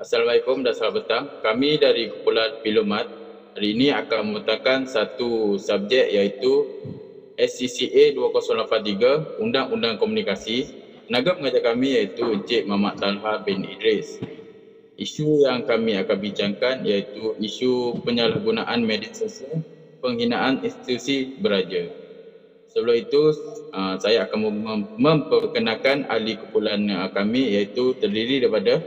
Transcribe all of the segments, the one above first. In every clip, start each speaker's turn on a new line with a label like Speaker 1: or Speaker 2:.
Speaker 1: Assalamualaikum dan selamat petang. Kami dari Kumpulan Filomat hari ini akan memutakan satu subjek iaitu SCCA 2083 Undang-Undang Komunikasi. Tenaga pengajar kami iaitu Encik Muhammad Talha bin Idris. Isu yang kami akan bincangkan iaitu isu penyalahgunaan media sosial, penghinaan institusi beraja. Sebelum itu, saya akan memperkenalkan ahli kumpulan kami iaitu terdiri daripada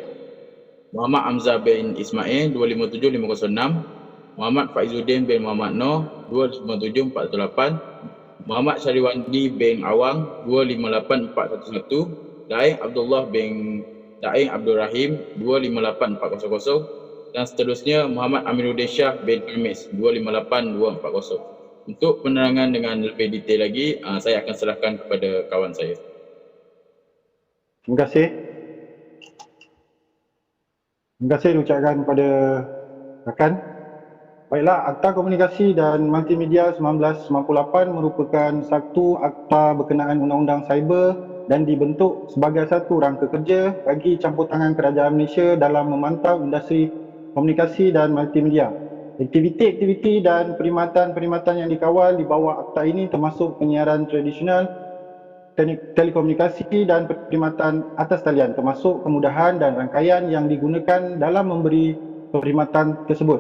Speaker 1: Muhammad Hamzah bin Ismail 257506, Muhammad Faizuddin bin Muhammad Noh 257418, Muhammad Syariwandi bin Awang 258411, Daeng Abdullah bin Daeng Abdul Rahim 258400 dan seterusnya Muhammad Amiruddin Shah bin Hamis 258240. Untuk penerangan dengan lebih detail lagi, saya akan serahkan kepada kawan saya.
Speaker 2: Terima kasih. Terima kasih diucapkan kepada rakan. Baiklah, Akta Komunikasi dan Multimedia 1998 merupakan satu akta berkenaan undang-undang cyber dan dibentuk sebagai satu rangka kerja bagi campur tangan kerajaan Malaysia dalam memantau industri komunikasi dan multimedia. Aktiviti-aktiviti dan perkhidmatan-perkhidmatan yang dikawal di bawah akta ini termasuk penyiaran tradisional, telekomunikasi dan perkhidmatan atas talian, termasuk kemudahan dan rangkaian yang digunakan dalam memberi perkhidmatan tersebut,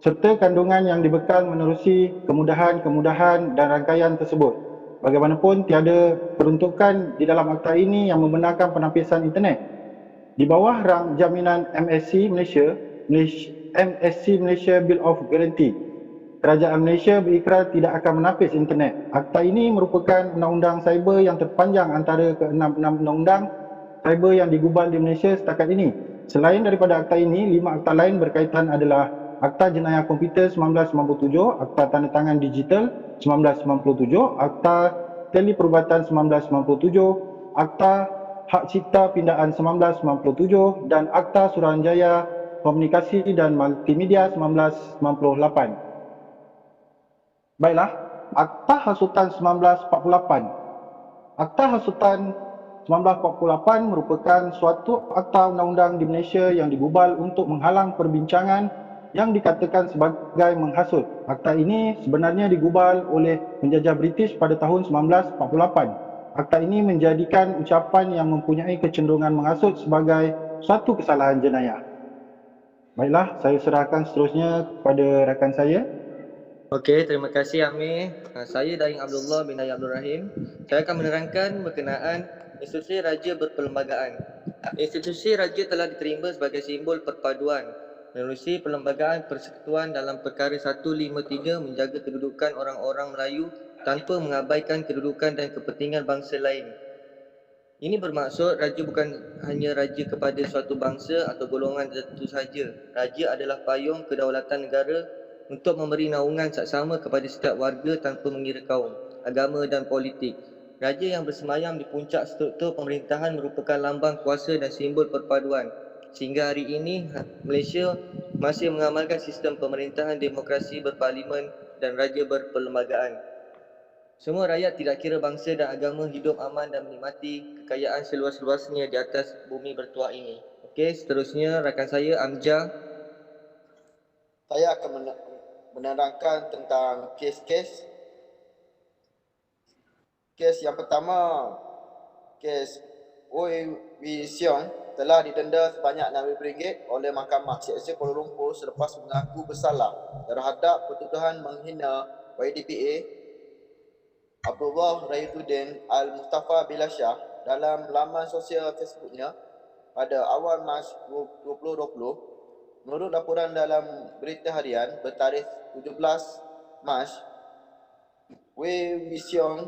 Speaker 2: serta kandungan yang dibekal menerusi kemudahan-kemudahan dan rangkaian tersebut. Bagaimanapun, tiada peruntukan di dalam akta ini yang membenarkan penampisan internet. Di bawah rang jaminan MSC Malaysia Bill of Guarantee, Kerajaan Malaysia berikrar tidak akan menapis internet. Akta ini merupakan undang-undang cyber yang terpanjang antara ke-66 undang-undang cyber yang digubal di Malaysia setakat ini. Selain daripada akta ini, 5 akta lain berkaitan adalah Akta Jenayah Komputer 1997, Akta Tandatangan Digital 1997, Akta Teleperubatan 1997, Akta Hak Cipta Pindaan 1997 dan Akta Suruhanjaya Komunikasi dan Multimedia 1998. Baiklah, Akta Hasutan 1948. Akta Hasutan 1948 merupakan suatu akta undang-undang di Malaysia yang digubal untuk menghalang perbincangan yang dikatakan sebagai menghasut. Akta ini sebenarnya digubal oleh penjajah British pada tahun 1948. Akta ini menjadikan ucapan yang mempunyai kecenderungan menghasut sebagai suatu kesalahan jenayah. Baiklah, saya serahkan seterusnya kepada rakan saya.
Speaker 3: Okey, terima kasih Amir. Saya Daeng Abdullah bin Daeng Abdul Rahim. Saya akan menerangkan berkenaan institusi raja berperlembagaan. Institusi raja telah diterima sebagai simbol perpaduan menerusi Perlembagaan Persekutuan dalam Perkara 153 menjaga kedudukan orang-orang Melayu tanpa mengabaikan kedudukan dan kepentingan bangsa lain. Ini bermaksud raja bukan hanya raja kepada suatu bangsa atau golongan tertentu sahaja. Raja adalah payung kedaulatan negara untuk memberi naungan saksama kepada setiap warga tanpa mengira kaum, agama dan politik. Raja yang bersemayam di puncak struktur pemerintahan merupakan lambang kuasa dan simbol perpaduan. Sehingga hari ini, Malaysia masih mengamalkan sistem pemerintahan demokrasi berparlimen dan raja berperlembagaan. Semua rakyat tidak kira bangsa dan agama hidup aman dan menikmati kekayaan seluas-luasnya di atas bumi bertuah ini. Okey, seterusnya rakan saya Amjad.
Speaker 4: Saya akan menerangkan tentang kes-kes. Kes yang pertama, kes Oi Wee Siong telah didenda sebanyak RM6,000 oleh Mahkamah Seksyen Kuala Lumpur selepas mengaku bersalah terhadap pertuduhan menghina YDPA Abdullah Raituddin Al-Mustafa Billah Shah dalam laman sosial Facebooknya pada awal Mac 2020. Menurut laporan dalam berita harian bertarikh 17 Mac, Wei Wisiong,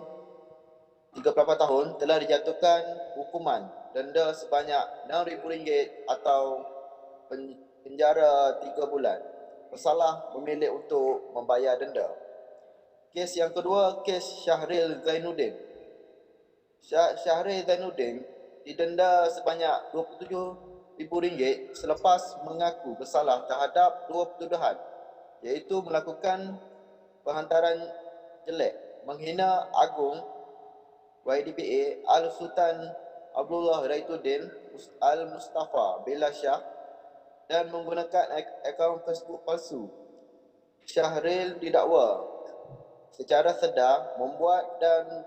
Speaker 4: 38 tahun, telah dijatuhkan hukuman denda sebanyak RM6,000 atau penjara 3 bulan bersalah memilih untuk membayar denda. Kes yang kedua, kes Syahril Zainuddin. Syahril Zainuddin didenda sebanyak RM27,000 selepas mengaku bersalah terhadap dua pertuduhan, iaitu melakukan penghantaran jelek, menghina agung YDPA Al-Sultan Abdullah Raituddin Al-Mustafa Billah Shah dan menggunakan akaun Facebook palsu. Syahril didakwa secara sedar membuat dan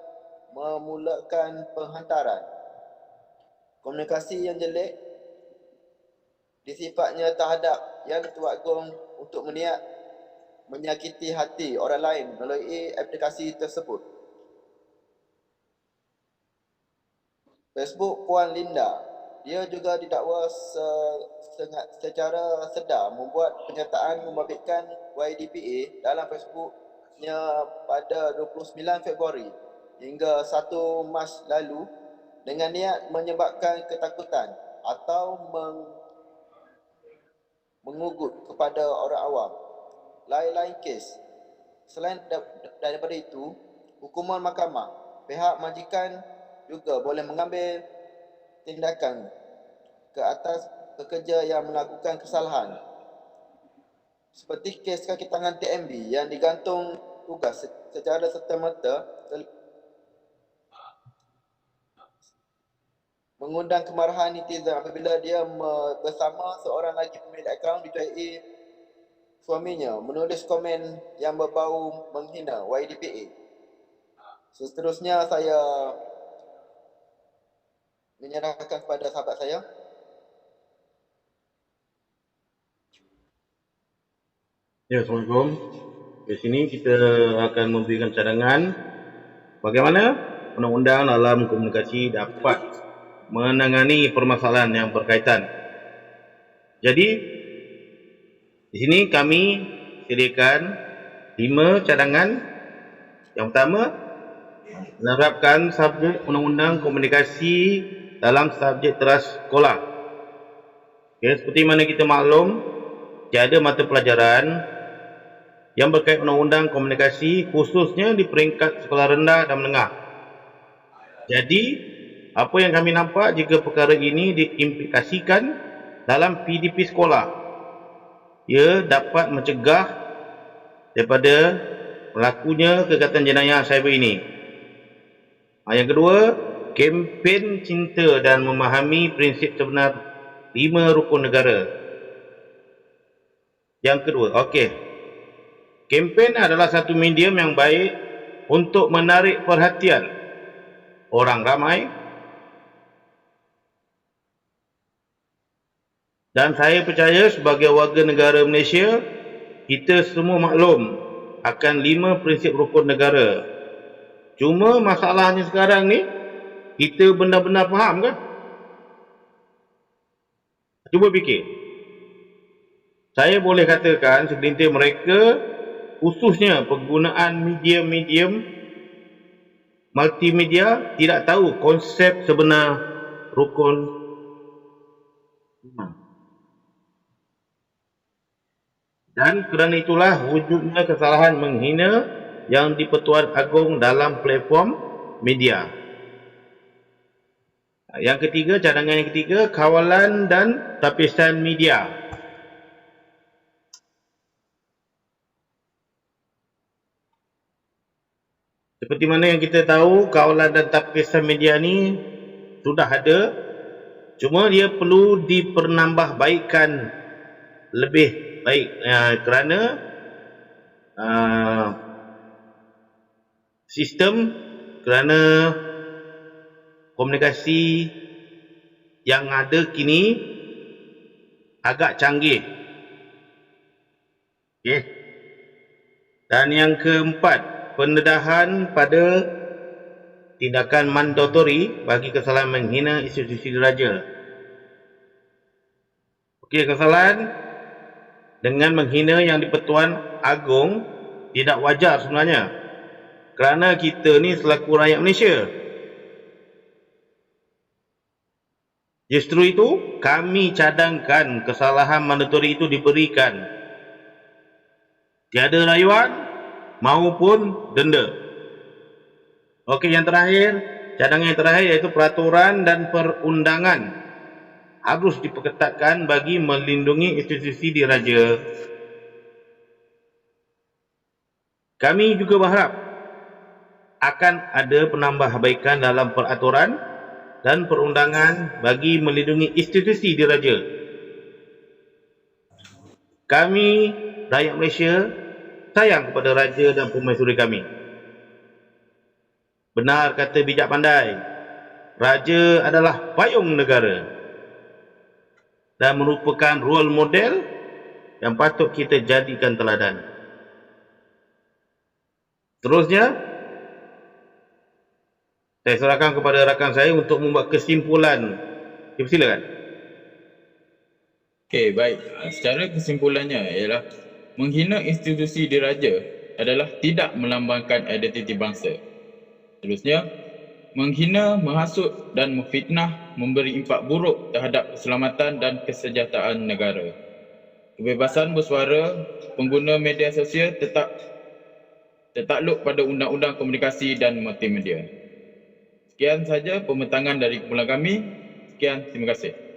Speaker 4: memulakan penghantaran komunikasi yang jelek disifatnya terhadap Yang Ketua Agong untuk berniat menyakiti hati orang lain melalui aplikasi tersebut. Facebook Puan Linda, dia juga didakwa secara sedar membuat pernyataan membabitkan YDPA dalam Facebooknya pada 29 Februari hingga 1 Mac lalu dengan niat menyebabkan ketakutan atau mengugut kepada orang awam. Lain-lain kes. Selain daripada itu, hukuman mahkamah, pihak majikan juga boleh mengambil tindakan ke atas pekerja yang melakukan kesalahan. Seperti kes kaki tangan TMB yang digantung tugas secara serta-merta mengundang kemarahan netizen apabila dia bersama seorang lagi pemilik akaun dijai suaminya menulis komen yang berbau menghina YDPA. Seterusnya saya menyerahkan kepada sahabat saya.
Speaker 5: Ya, Assalamualaikum. Di sini kita akan memberikan cadangan bagaimana undang-undang dalam komunikasi dapat menangani permasalahan yang berkaitan. Jadi, di sini kami sediakan 5 cadangan. Yang pertama, menerapkan subjek undang-undang komunikasi dalam subjek teras sekolah. Okay, seperti mana kita maklum, tiada mata pelajaran yang berkait undang-undang komunikasi khususnya di peringkat sekolah rendah dan menengah. Jadi, apa yang kami nampak jika perkara ini diimplikasikan dalam PDP sekolah, ia dapat mencegah daripada berlakunya kejahatan jenayah cyber ini. Yang kedua, kempen cinta dan memahami prinsip sebenar 5 rukun negara. Yang kedua, kempen adalah satu medium yang baik untuk menarik perhatian orang ramai, dan saya percaya sebagai warga negara Malaysia, kita semua maklum akan 5 prinsip rukun negara. Cuma masalahnya sekarang ni, kita benar-benar faham ke? Cuba fikir. Saya boleh katakan segelintir mereka, khususnya penggunaan medium-medium multimedia, tidak tahu konsep sebenar rukun iman. Dan kerana itulah wujudnya kesalahan menghina yang di-Pertuan Agong dalam platform media. Yang ketiga, cadangan yang ketiga, kawalan dan tapisan media. Seperti mana yang kita tahu, kawalan dan tapisan media ni sudah ada, cuma dia perlu dipernambahbaikkan lebih baik kerana sistem, kerana komunikasi yang ada kini agak canggih. Okay. Dan yang keempat, pendedahan pada tindakan mandatori bagi kesalahan menghina institusi diraja. Okey, kesalahan dengan menghina yang di-Pertuan Agong tidak wajar sebenarnya, kerana kita ni selaku rakyat Malaysia. Justru itu, kami cadangkan kesalahan mandatori itu diberikan tiada rayuan maupun denda. Okey, yang terakhir, cadangan yang terakhir iaitu peraturan dan perundangan harus diperketatkan bagi melindungi institusi diraja. Kami juga berharap akan ada penambahbaikan dalam peraturan dan perundangan bagi melindungi institusi diraja. Kami, rakyat Malaysia, sayang kepada raja dan permaisuri kami. Benar kata bijak pandai, raja adalah payung negara dan merupakan role model yang patut kita jadikan teladan. Seterusnya, saya serahkan kepada rakan saya untuk membuat kesimpulan. Silakan.
Speaker 1: Okey, baik. Secara kesimpulannya ialah menghina institusi diraja adalah tidak melambangkan identiti bangsa. Seterusnya, menghina, menghasut dan memfitnah memberi impak buruk terhadap keselamatan dan kesejahteraan negara. Kebebasan bersuara pengguna media sosial tetap tertakluk pada Undang-Undang Komunikasi dan Multimedia. Sekian sahaja pembentangan dari kumpulan kami. Sekian, terima kasih.